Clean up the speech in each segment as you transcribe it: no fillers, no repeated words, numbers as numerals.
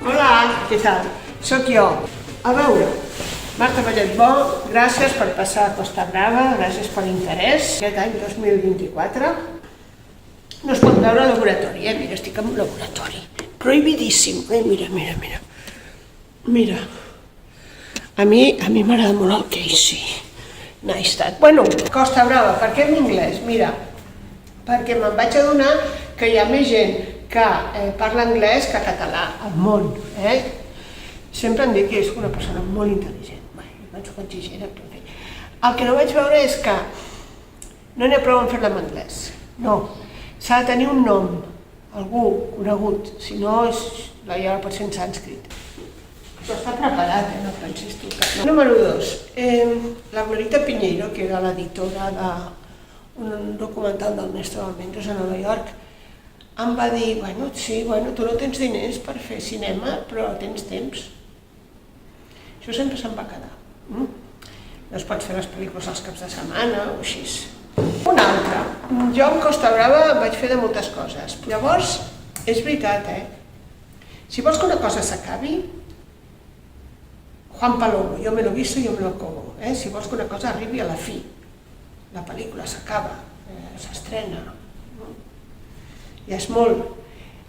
Hola, què tal? Soc jo. A veure, Marta Balletbó, gràcies per passar a Costa Brava, gràcies per l'interès. Aquest any 2024 no es pot veure al laboratori, mira, estic en un laboratori. Prohibidíssim, mira. Mira. A mi m'agrada molt el Casey Neistat. Bueno, Costa Brava, per què en anglès? Mira, perquè me'n vaig adonar que hi ha més gent que parla anglès que català al món. Sempre em dic que és una persona molt intel·ligent. Penso que exigera, però bé. El que no vaig veure és que no n'hi ha prou en fer-la en anglès. No, s'ha de tenir un nom, algú conegut, si no ja pot ser en sànscrit. Però està preparat, no pensis tu que... Número 2. La Marita Piñeiro, que era l'editora d'un documental del Mestre del Mendes a Nova York, em va dir, sí, tu no tens diners per fer cinema, però tens temps. Això sempre se'n va quedar. No es pot fer les pel·lícules als caps de setmana o així. Una altra. Jo amb Costa Brava vaig fer de moltes coses. Llavors, és veritat, si vols que una cosa s'acabi, Juan Palomo, yo me lo guiso, yo me lo como. Si vols que una cosa arribi a la fi, la pel·lícula s'acaba, s'estrena, ja és molt.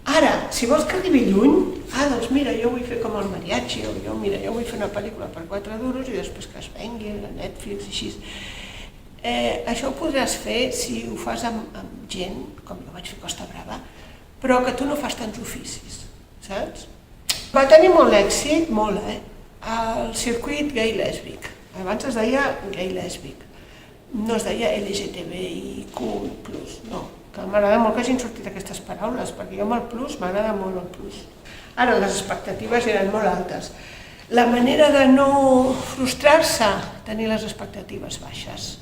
Ara, si vols que arribi lluny, doncs mira, jo vull fer com el mariachi, o jo vull fer una pel·lícula per 4 duros i després que es vengui a Netflix i així. Això ho podràs fer si ho fas amb gent, com jo vaig fer Costa Brava, però que tu no fas tants oficis, saps? Va tenir molt èxit, molt, el circuit gay-lèsbic. Abans es deia gay-lèsbic, no es deia LGTBIQ+, no. Que m'agrada molt que hagin sortit aquestes paraules, perquè jo amb el plus m'agrada molt el plus. Ara, les expectatives eren molt altes. La manera de no frustrar-se, tenir les expectatives baixes.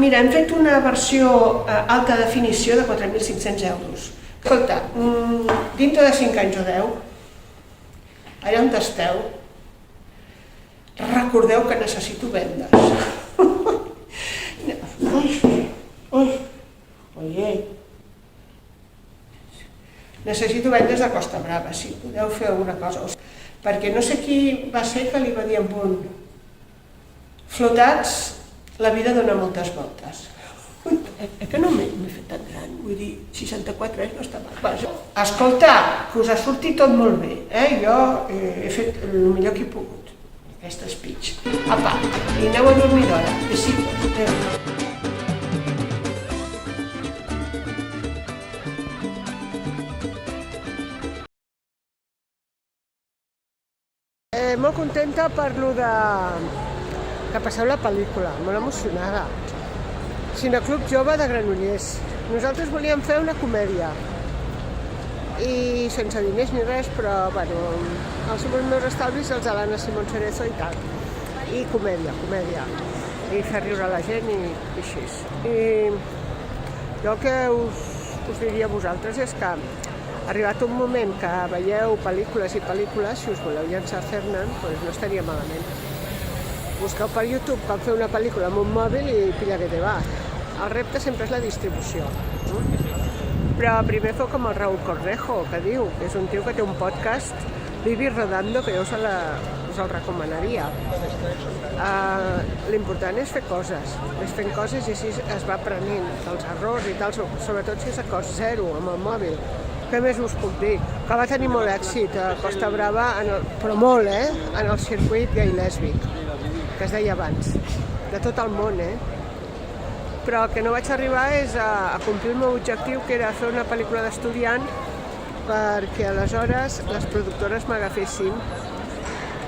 Mira, hem fet una versió alta definició de 4.500 euros. Escolta, dintre de 5 anys o 10, allà on esteu, recordeu que necessito vendes. Necessito vendes a Costa Brava, si podeu fer alguna cosa. Perquè no sé qui va ser que li va dir amb un... Flotats, la vida dona moltes voltes. Que no m'he fet tan gran, vull dir, 64 anys no està mal. Escolta, que us ha sortit tot molt bé, jo he fet el millor que he pogut, aquest speech. Apa, i aneu a dormir d'hora, besitos, adéu. Molt contenta per lo que passeu la pel·lícula, molt emocionada. Cineclub Jove de Granollers. Nosaltres volíem fer una comèdia i sense diners ni res, però els meus estalvis els de l'Anna Simón Cerezo i tal. I comèdia. I fer riure la gent i així. I jo el que us diria a vosaltres és que arribat un moment que veieu pel·lícules i pel·lícules, si us voleu llançar a fer-ne, doncs no estaria malament. Busqueu per YouTube com fer una pel·lícula amb un mòbil i pilla que te va. El repte sempre és la distribució. Però primer feu com el Raúl Cornejo, que diu, que és un tio que té un podcast, Vivi Rodando, que jo us el recomanaria. L'important és fer coses. És fent coses i així es va aprenent dels errors i tal, sobretot si és a cost zero, amb el mòbil. Què més us puc dir? Que va tenir molt èxit a Costa Brava, però molt, en el circuit gay-lèsbic, que es deia abans, de tot el món, Però el que no vaig arribar és a complir el meu objectiu, que era fer una pel·lícula d'estudiant, perquè aleshores les productores m'agafessin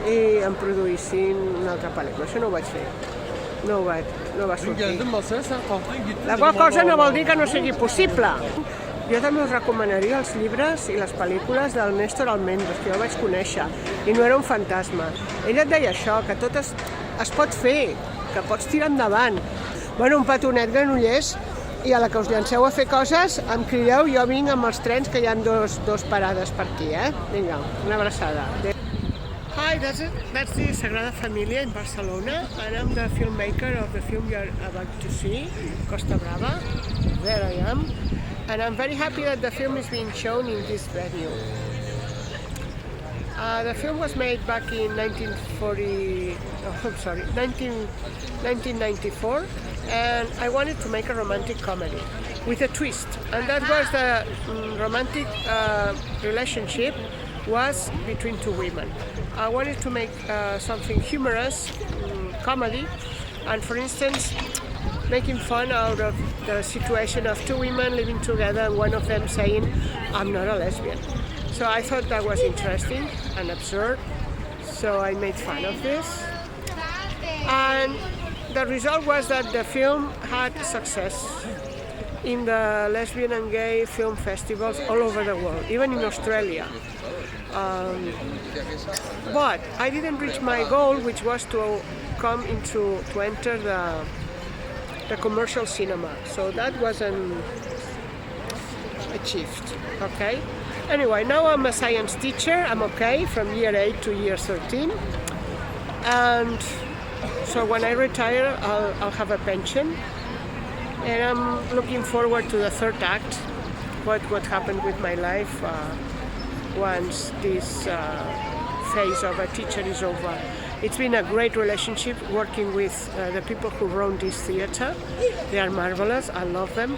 i em produïssin una altra pel·lícula. Això no ho vaig fer. No va sortir. La qual cosa no vol dir que no sigui possible. Jo també us recomanaria els llibres i les pel·lícules del Néstor Almendros, que jo vaig conèixer, i no era un fantasma. Ell et deia això, que tot es pot fer, que pots tirar endavant. Un petonet Granollers, i a la que us llanceu a fer coses, em crideu, jo vinc amb els trens, que hi ha dos parades per aquí, Vinga, una abraçada. Hi, that's the Sagrada Familia in Barcelona, and I'm the filmmaker of the film you're about to see, Costa Brava. There I am. And I'm very happy that the film is being shown in this venue. The film was made back in 1994, and I wanted to make a romantic comedy with a twist, and that was the romantic relationship was between two women. I wanted to make something humorous, comedy, and for instance, making fun out of the situation of two women living together and one of them saying, "I'm not a lesbian." So I thought that was interesting and absurd, so I made fun of this. And the result was that the film had success in the lesbian and gay film festivals all over the world, even in Australia. But I didn't reach my goal, which was to enter the commercial cinema. So that wasn't achieved, okay? Anyway, now I'm a science teacher. I'm okay from year 8 to year 13. And so when I retire, I'll have a pension. And I'm looking forward to the third act, what happened with my life once this phase of a teacher is over. It's been a great relationship working with the people who run this theater. They are marvelous. I love them.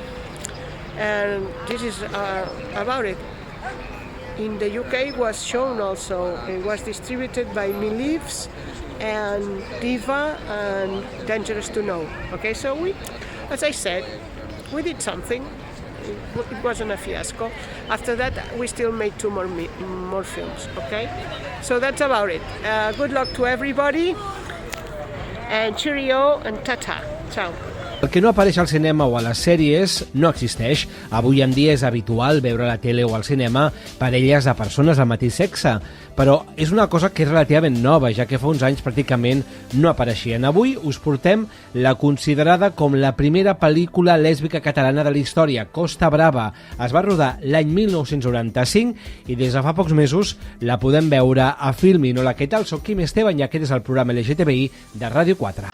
And this is about it. In the UK it was shown also. It was distributed by Milieves and Diva and Dangerous to Know. Okay, so we, as I said, we did something. It wasn't a fiasco. After that, we still made two more films, okay? So that's about it. Good luck to everybody, and cheerio, and ta-ta. Ciao. El que no apareix al cinema o a les sèries no existeix. Avui en dia és habitual veure a la tele o al cinema parelles de persones del mateix sexe, però és una cosa que és relativament nova, ja que fa uns anys pràcticament no apareixien. Avui us portem la considerada com la primera pel·lícula lèsbica catalana de la història, Costa Brava. Es va rodar l'any 1995 i des de fa pocs mesos la podem veure a Filmin. Hola, què tal? Soc Quim Esteban i aquest és el programa LGTBI de Ràdio 4.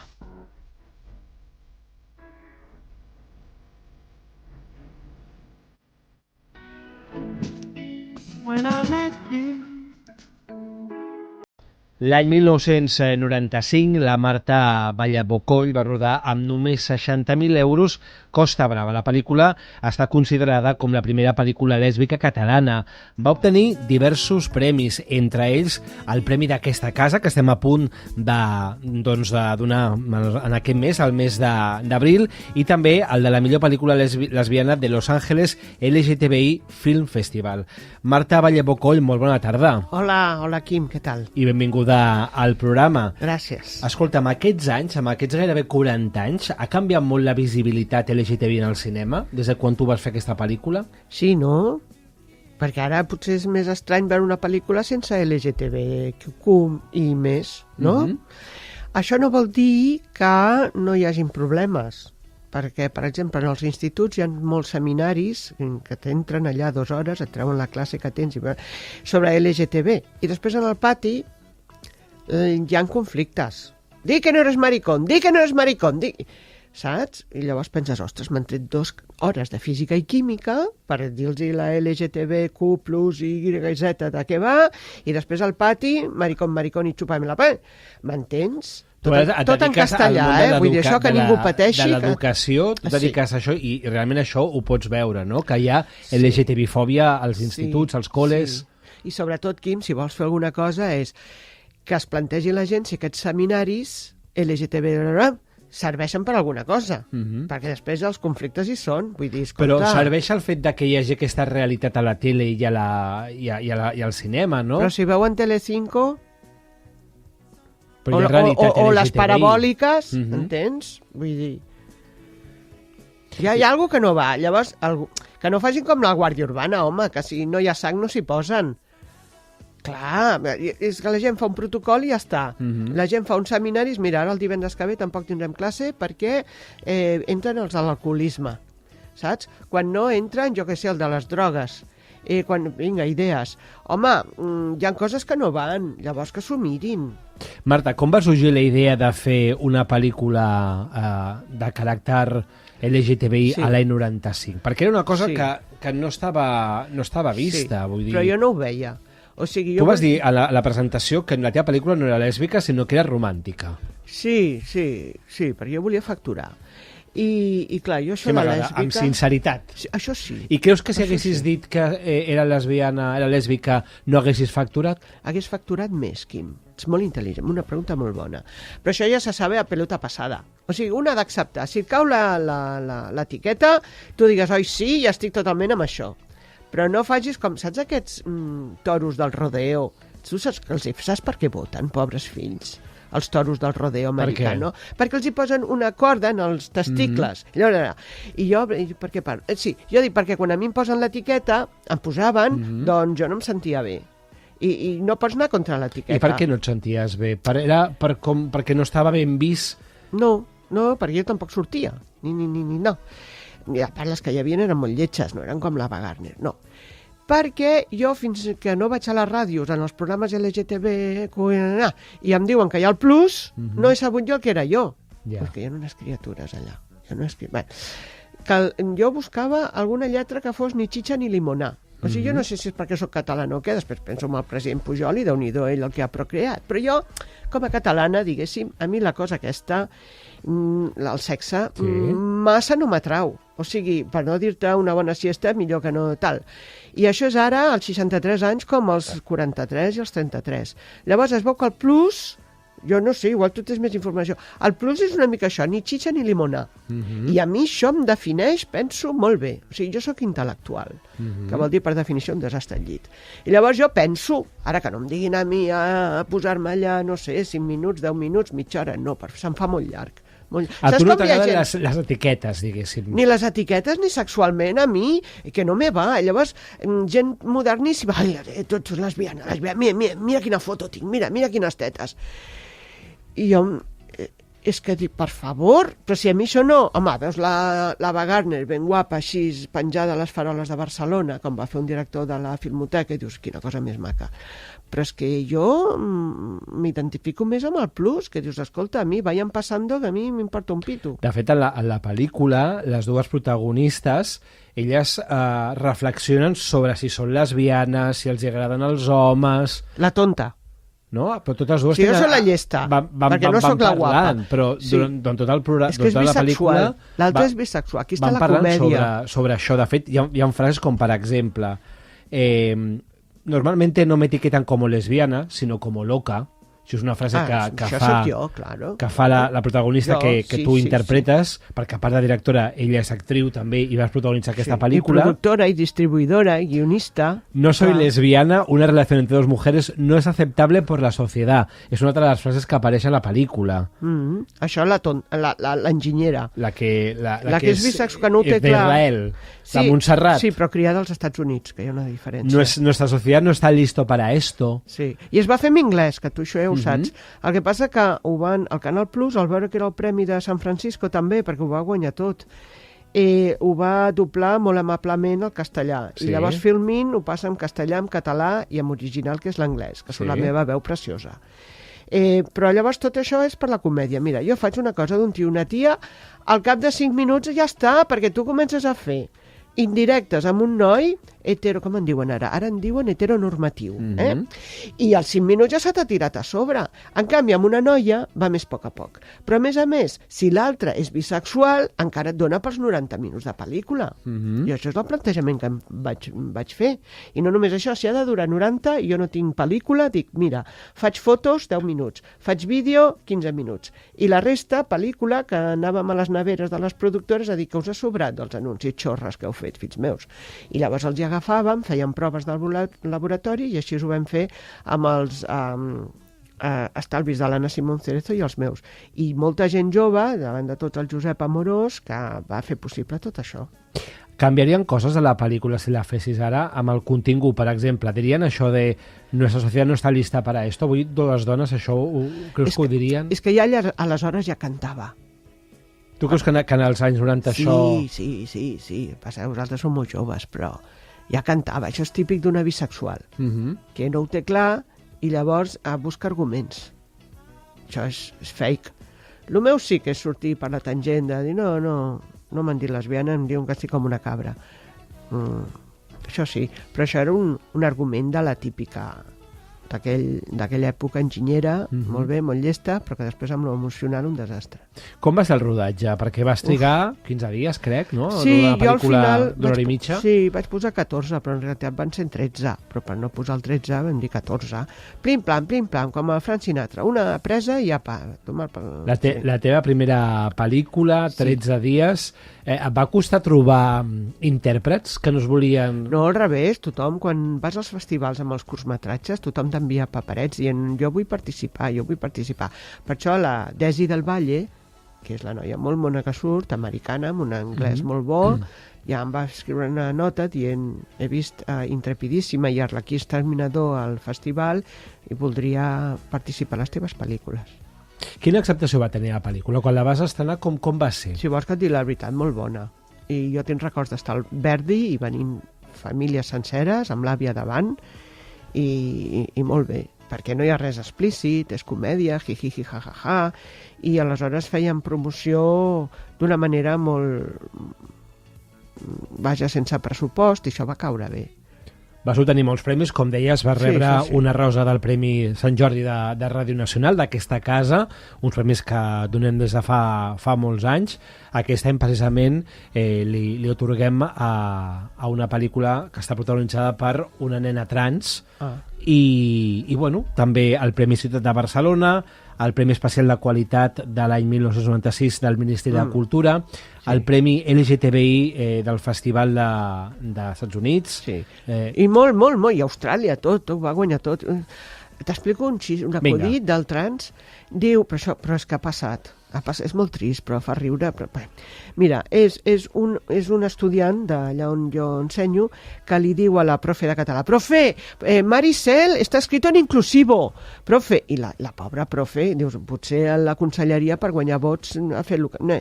L'any 1995 la Marta Vallabocoll va rodar amb només 60.000 euros Costa Brava. La pel·lícula està considerada com la primera pel·lícula lèsbica catalana. Va obtenir diversos premis, entre ells el Premi d'aquesta casa, que estem a punt de donar en aquest mes, el mes d'abril, i també el de la millor pel·lícula lesbiana de Los Angeles LGTBI Film Festival. Marta Vallabocoll, molt bona tarda. Hola Quim, què tal? I benvinguda al programa. Gràcies. Escolta, amb aquests anys, amb aquests gairebé 40 anys, ha canviat molt la visibilitat LGTBI en el cinema, des de quan tu vas fer aquesta pel·lícula? Sí, no? Perquè ara potser és més estrany veure una pel·lícula sense LGTBQ i més, no? Això no vol dir que no hi hagin problemes, perquè, per exemple, en els instituts hi ha molts seminaris que t'entren allà 2 hores, et treuen la classe que tens sobre LGTB, i després en el pati hi ha conflictes. Di que no eres maricón, di que no eres maricón, saps? I llavors penses, ostres, m'han tret 2 hores de física i química per dir-los la LGTBQ+, Y, Z, de què va, i després al pati, maricón i xupame la pell. M'entens? Tot en castellà, vull dir, això que ningú pateixi. De l'educació, tu dediques a això i realment això ho pots veure, no? Que hi ha LGTB-fòbia als instituts, als col·les. I sobretot, Quim, si vols fer alguna cosa és que es plantegi la gent si aquests seminaris LGTB serveixen per alguna cosa, perquè després els conflictes hi són, vull dir, escolta... Però serveix el fet que hi hagi aquesta realitat a la tele i al cinema, no? Però si veuen Telecinco o les parabòliques, entens? Vull dir... Hi ha alguna que no va, llavors, que no facin com la Guàrdia Urbana, home, que si no hi ha sang no s'hi posen. Clar, és que la gent fa un protocol i ja està. La gent fa uns seminaris, mira, ara el divendres que ve tampoc tindrem classe perquè entren els de l'alcoholisme, saps? Quan no entren, jo què sé, el de les drogues. Vinga, idees. Home, hi ha coses que no van, llavors que s'ho mirin. Marta, com va sorgir la idea de fer una pel·lícula de caràcter LGTBI a l'any 95? Perquè era una cosa que no estava vista, vull dir... Però jo no ho veia. O sigui, Tu vas dir a la presentació que la teva pel·lícula no era lèsbica, sinó que era romàntica. Sí, perquè jo volia facturar. I clar, jo això Que de m'agrada, lèsbica... amb sinceritat. Sí, això sí. I creus que si haguessis dit que era lesbiana, era lèsbica, no haguessis facturat? Hagués facturat més, Quim. Ets molt intel·ligent, una pregunta molt bona. Però això ja se sabe a pelota passada. O sigui, un ha d'acceptar. Si et cau l'etiqueta, tu digues, oi, sí, ja estic totalment amb això. Però no facis com, saps aquests toros del rodeo? Tu saps per què voten, pobres fills? Els toros del rodeo americà, no? Perquè els hi posen una corda en els testicles. I jo, per què parlo? Sí, jo dic perquè quan a mi em posen l'etiqueta, em posaven, doncs jo no em sentia bé. I no pots anar contra l'etiqueta. I per què no et senties bé? Perquè no estava ben vist? No, perquè jo tampoc sortia. No. I a part, les que hi havia eren molt lletges, no eren com l'Ava Gardner, no. Perquè jo, fins que no vaig a les ràdios, en els programes LGTB, i em diuen que hi ha el plus, no he sabut jo el que era jo. Perquè hi ha unes criatures allà. Jo buscava alguna lletra que fos ni xitxa ni limonar. O sigui, jo no sé si és perquè soc catalana o què, després penso en el president Pujol i Déu-n'hi-do ell el que ha procreat. Però jo, com a catalana, diguéssim, a mi la cosa aquesta, el sexe, massa no m'atrau. O sigui, per no dir-te una bona siesta, millor que no tal. I això és ara als 63 anys com als 43 i als 33. Llavors es veu que el plus, jo no sé, igual tu tens més informació, el plus és una mica això, ni xitxa ni limonar. I a mi això em defineix, penso, molt bé. O sigui, jo sóc intel·lectual, que vol dir per definició un desastre al llit. I llavors jo penso, ara que no em diguin a mi a posar-me allà, no sé, 5 minuts, 10 minuts, mitja hora, no, se'm fa molt llarg. A tu no t'agraden les etiquetes, diguéssim. Ni les etiquetes ni sexualment, a mi, que no me va. Llavors, gent moderníssima, tu ets lesbiana, mira quina foto tinc, mira quines tetes. I jo, és que dic, per favor, però si a mi això no... Home, veus l'Ava Gardner ben guapa, així, penjada a les faroles de Barcelona, com va fer un director de la Filmoteca, i dius, quina cosa més maca. Però és que jo m'identifico més amb el plus, que dius, escolta, a mi vayan passando que a mi m'importa un pito. De fet, en la pel·lícula, les dues protagonistes, elles reflexionen sobre si són lesbianes, si els agraden els homes... La tonta. No? Però totes dues... Sí, jo soc la llesta, perquè no soc la guapa. Però durant tot el programa... És que és bisexual. L'altre és bisexual. Aquí està la comèdia. Van parlant sobre això. De fet, hi ha frases com, per exemple, normalmente no me etiquetan como lesbiana, sino como loca. Això és una frase que fa la protagonista que tu interpretes, perquè a part de directora, ella és actriu també i vas protagonitzar aquesta pel·lícula. I productora, i distribuïdora, i guionista. No soy lesbiana, una relación entre dos mujeres no es aceptable por la sociedad. És una altra de les frases que apareix en la pel·lícula. Això l'enginyera. La que és bisexual, que no ho té clar. D'Israel, de Montserrat. Sí, però criada als Estats Units, que hi ha una diferència. Nuestra sociedad no está listo para esto. Sí, i es va fer en anglès, que tu això ho saps. El que passa que el Canal Plus, al veure que era el Premi de San Francisco també, perquè ho va guanyar tot, ho va doblar molt amablement al castellà. I llavors Filmin ho passa en castellà, en català i en original, que és l'anglès, que és la meva veu preciosa. Però llavors tot això és per la comèdia. Mira, jo faig una cosa d'un tio, una tia, al cap de 5 minuts ja està, perquè tu comences a fer indirectes amb un noi hetero, com en diuen ara? Ara en diuen heteronormatiu. I als 5 minuts ja se t'ha tirat a sobre. En canvi, amb una noia va més a poc. Però, a més, si l'altre és bisexual, encara et dona pels 90 minuts de pel·lícula. I això és el plantejament que vaig fer. I no només això, si ha de durar 90, jo no tinc pel·lícula, dic, mira, faig fotos 10 minuts, faig vídeo 15 minuts. I la resta, pel·lícula, que anàvem a les neveres de les productores a dir que us ha sobrat dels anuncis xorres que heu fet, fills meus. I llavors els agafàvem, fèiem proves del laboratori i així ho vam fer amb els estalvis de l'Anna Simón Cerezo i els meus. I molta gent jove, davant de tot el Josep Amorós, que va fer possible tot això. Canviarien coses de la pel·lícula si la fessis ara amb el contingut, per exemple? Dirien això de nuestra societat no està lista per a esto? Avui dues dones això creus que ho dirien? És que ja aleshores ja cantava. Tu creus que en els anys 90 això... Sí. Passa, vosaltres sou molt joves, però ja cantava. Això és típic d'una bisexual, que no ho té clar i llavors busca arguments. Això és fake. El meu sí que és sortir per la tangent de dir no m'han dit lesbiana, em diuen que estic com una cabra. això sí, però això era un argument de la típica d'aquella època enginyera, molt bé, molt llesta, però que després amb l'emocional un desastre. Com va ser el rodatge? Perquè vas trigar 15 dies, crec, no? Sí, una jo al final d'una hora i mitja. Sí, vaig posar 14, però en realitat van ser 13, però per no posar el 13 vam dir 14. Plim, plam, com a Frank Sinatra, una presa i apa. La teva primera pel·lícula, 13 dies, et va costar trobar intèrprets que no es volien... No, al revés, tothom, quan vas als festivals amb els curtmetratges, tothom t'envia paperets dient jo vull participar. Per això la Desi del Valle, que és la noia molt mona que surt, americana, amb un anglès molt bo, ja em va escriure una nota dient he vist Intrepidíssima i Arlequí Exterminador al festival i voldria participar a les teves pel·lícules. Quina acceptació va tenir la pel·lícula? Quan la vas estrenar, com va ser? Si vols que et digui la veritat, molt bona. I jo tinc records d'estar al Verdi i venint famílies senceres, amb l'àvia davant, i molt bé, perquè no hi ha res explícit, és comèdia, jijiji, jajaja, i aleshores feien promoció d'una manera molt... vaja, sense pressupost, i això va caure bé. Vas obtenir molts premis, com deies, vas rebre una rosa del Premi Sant Jordi de Ràdio Nacional d'aquesta casa, uns premis que donem des de fa molts anys. Aquest any, precisament, li atorguem a una pel·lícula que està protagonitzada per una nena trans i bueno, també el Premi Ciutat de Barcelona, el Premi Especial de Qualitat de l'any 1996 del Ministeri de Cultura, el Premi LGTBI del Festival dels Estats Units. Sí. I molt, i Austràlia, tot, va guanyar tot. T'explico un acudit del trans. Diu, però és que ha passat. És molt trist, però fa riure. Mira, és un estudiant d'allà on jo ensenyo que li diu a la profe de català: profe, Maricel està escrit en inclusivo. Profe, i la pobra profe, dius, potser a la conselleria per guanyar vots ha fet el que... No.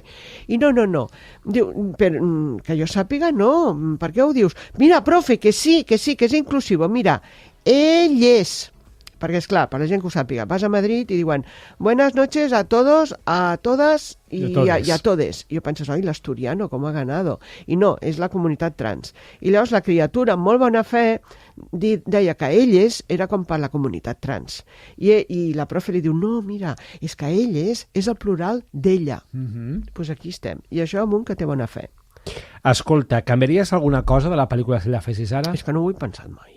I no. Diu, que jo sàpiga, no. Per què ho dius? Mira, profe, que sí, que és inclusivo. Mira, ell és... Perquè, esclar, per la gent que ho sàpiga, vas a Madrid i diuen buenas noches a todos, a todas y a todes. I jo penso, oi, l'asturiano, com ha ganado? I no, és la comunitat trans. I llavors la criatura, amb molt bona fe, deia que elles era com per la comunitat trans. I la profe li diu, no, mira, és que elles és el plural d'ella. Doncs aquí estem. I això amb un que té bona fe. Escolta, canviaries alguna cosa de la pel·lícula si la fessis ara? És que no ho he pensat mai.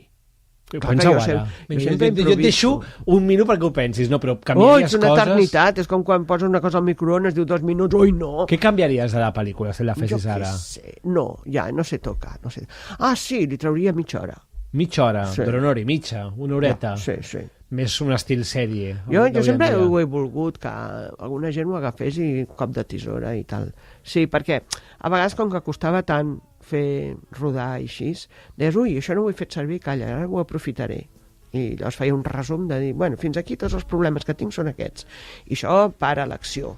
Pensa-ho ara. Jo et deixo un minut perquè ho pensis, no, però canviaries coses... és una eternitat, és com quan poses una cosa al microones, diu 2 minuts, oi no! Què canviaries de la pel·lícula si la fessis ara? No, ja, no se toca. Ah, sí, li trauria mitja hora. Mitja hora? Però una hora i mitja, una horeta? Sí. Més un estil sèrie. Jo sempre ho he volgut, que alguna gent ho agafés i cop de tisora i tal. Sí, perquè a vegades com que costava tant fer rodar i així, deies, ui, això no ho he fet servir, calla, ara ho aprofitaré. I llavors feia un resum de dir, bueno, fins aquí tots els problemes que tinc són aquests. I això para l'acció.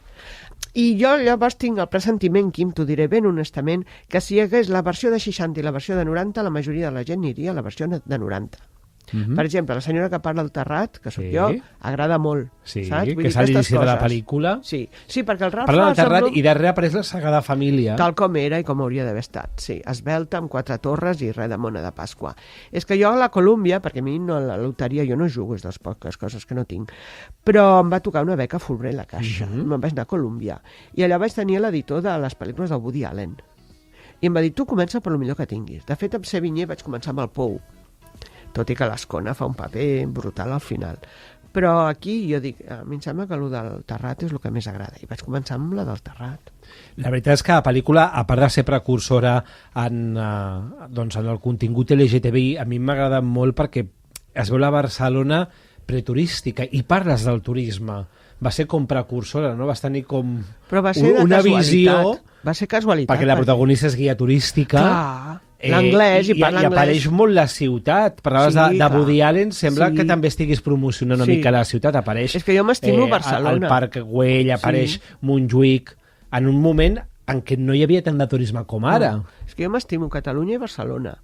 I jo llavors tinc el pressentiment, Quim, t'ho diré ben honestament, que si hi hagués la versió de 60 i la versió de 90, la majoria de la gent aniria a la versió de 90. Per exemple, la senyora que parla al terrat, que soc jo, agrada molt. Sí, saps? que és a l'inici de la pel·lícula. Sí, perquè el Ralph parla al terrat i darrere apareix la Sagrada Família. Tal com era i com hauria d'haver estat. Sí, esbelta, amb 4 torres i res de mona de Pasqua. És que jo a la Colúmbia, perquè a mi no, la loteria jo no jugo, és de les poques coses que no tinc, però em va tocar una beca Fulbright a la Caixa. Me'n vaig anar a Colúmbia. I allà vaig tenir l'editor de les pel·lícules del Woody Allen. I em va dir, tu comença per lo millor que tinguis. De fet, amb Sevigné vaig començar amb el Pou, tot i que l'Ascona fa un paper brutal al final. Però aquí jo dic, a mi em sembla que el del terrat és el que més agrada, i vaig començar amb la del terrat. La veritat és que la pel·lícula, a part de ser precursora en el contingut LGTBI, a mi m'ha agradat molt perquè es veu la Barcelona preturística i parles del turisme. Va ser com precursora, no? Vas tenir com una visió... Va ser casualitat. Perquè la protagonista és guia turística. Clar. L'anglès, i parla anglès. I apareix molt la ciutat. Parlaves de Woody Allen, sembla que també estiguis promocionant una mica la ciutat. Apareix, és que jo m'estimo Barcelona. El Parc Güell, apareix Montjuïc, en un moment en què no hi havia tant de turisme com ara. És que jo m'estimo Catalunya i Barcelona.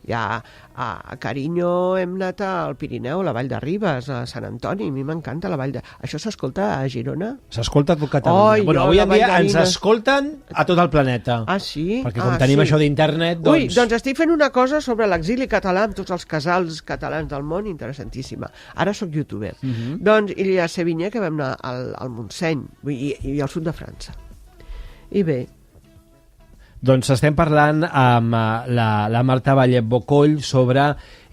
Ja a Carinyo hem anat al Pirineu, a la Vall de Ribes, a Sant Antoni, a mi m'encanta la Vall de... Això s'escolta a Girona? S'escolta a tot Catalunya. Bueno, avui en dia ens escolten a tot el planeta. Ah, sí? Perquè com tenim això d'internet, doncs... Ui, doncs estic fent una cosa sobre l'exili català amb tots els casals catalans del món, interessantíssima. Ara sóc youtuber. Doncs, i a Sevilla, que vam anar al Montseny, i al sud de França. I bé... Doncs estem parlant amb la Marta Vallet Bocoll sobre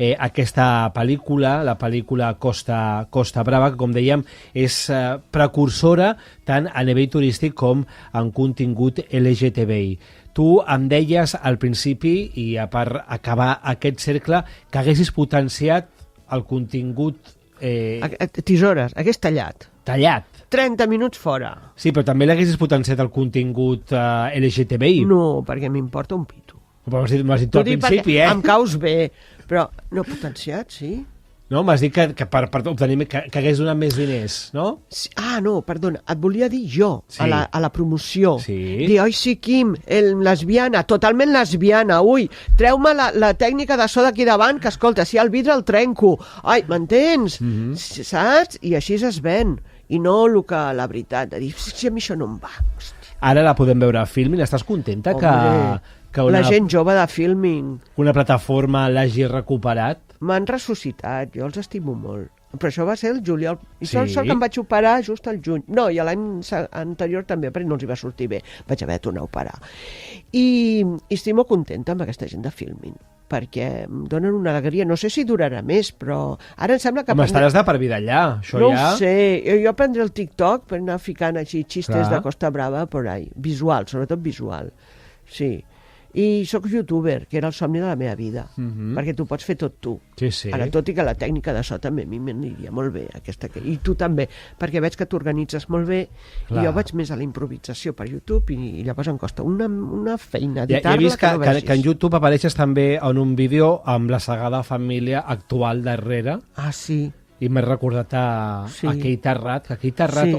aquesta pel·lícula, la pel·lícula Costa Brava, que com dèiem és precursora tant a nivell turístic com en contingut LGTBI. Tu em deies al principi, i per acabar aquest cercle, que haguessis potenciat el contingut... Tisores, hagués tallat. Tallat. 30 minuts fora. Sí, però també l'haguessis potenciat el contingut LGTBI. No, perquè m'importa un pito. Però m'has dit tu al principi, Em caus bé, però no potenciat, sí? No, m'has dit que per obtenir que hagués donat més diners, no? Sí. Ah, no, perdona, et volia dir jo, sí. a la promoció. Sí. Dir, oi, sí, Quim, lesbiana, totalment lesbiana, ui, treu-me la tècnica de so d'aquí davant, que escolta, si el vidre el trenco, ai, m'entens? Saps? I així es ven. I no el que la veritat, de dir, si a mi això no em va. Hòstia. Ara la podem veure a Filmin, estàs contenta que la gent jove de Filmin... Una plataforma l'hagi recuperat? M'han ressuscitat, jo els estimo molt. Però això va ser el juliol. I sort que em vaig operar just al juny. No, i l'any anterior també, perquè no els hi va sortir bé. Vaig haver de tornar a operar. I estic molt contenta amb aquesta gent de Filmin, perquè em donen una alegria. No sé si durarà més, però ara em sembla que... Home, estaràs de per vida allà, això no ja... No ho sé, jo prendré el TikTok per anar ficant així xistes de Costa Brava por ahí. Visual, sobretot visual. Sí. I sóc youtuber, que era el somni de la meva vida, perquè tu pots fer tot tu. Sí, sí. Ara, tot i que la tècnica de so també a mi m'aniria molt bé, aquesta i tu també, perquè veig que t'organitzes molt bé. Clar. I jo vaig més a la improvisació per YouTube i llavors em costa una feina editar-la. Ja he vist que en YouTube apareixes també en un vídeo amb la Sagrada Família actual darrere. Ah, sí. I m'he recordat aquell terrat,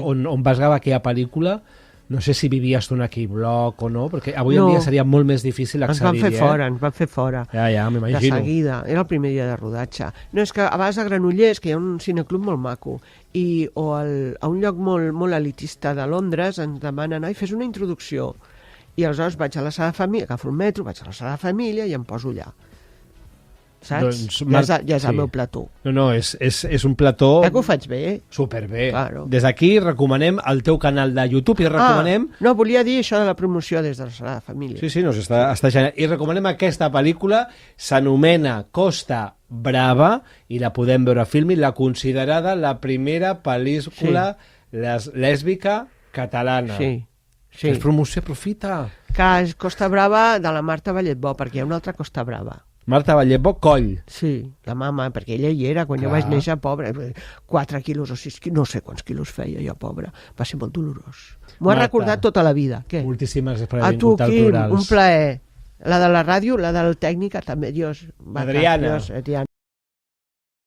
on vas gravar aquella pel·lícula. No sé si vivies tu en aquell bloc o no, perquè avui en dia seria molt més difícil accedir. Ens van fer fora. Ja, m'imagino. De seguida, era el primer dia de rodatge. No, és que a vegades a Granollers, que hi ha un cineclub molt maco, o a un lloc molt elitista de Londres, ens demanen, fes una introducció. I aleshores vaig a la sala de família, agafo el metro, vaig a la sala de família i em poso allà. Saps? Doncs, ja és el meu plató. No, és un plató... Que ho faig bé? Superbé. Claro. Des d'aquí recomanem el teu canal de YouTube i recomanem... No, volia dir això de la promoció des de la sala de família. Sí, no, està genial. I recomanem aquesta pel·lícula, s'anomena Costa Brava, i la podem veure a Filmin, la considerada la primera pel·lícula lèsbica catalana. Sí. És promoció, aprofita. Que és Costa Brava de la Marta Valletbó, perquè hi ha una altra Costa Brava. Marta Valletbó Coll. Sí, la mama, perquè ella hi era quan jo vaig néixer, pobra, 4 quilos o 6 quilos, no sé quants quilos feia jo, pobra. Va ser molt dolorós. M'ho ha recordat tota la vida. Què? Moltíssimes gràcies per haver vingut al Plurals. Un plaer. La de la ràdio, la del tècnica, també, Dios. Adriana. Dios, Adriana.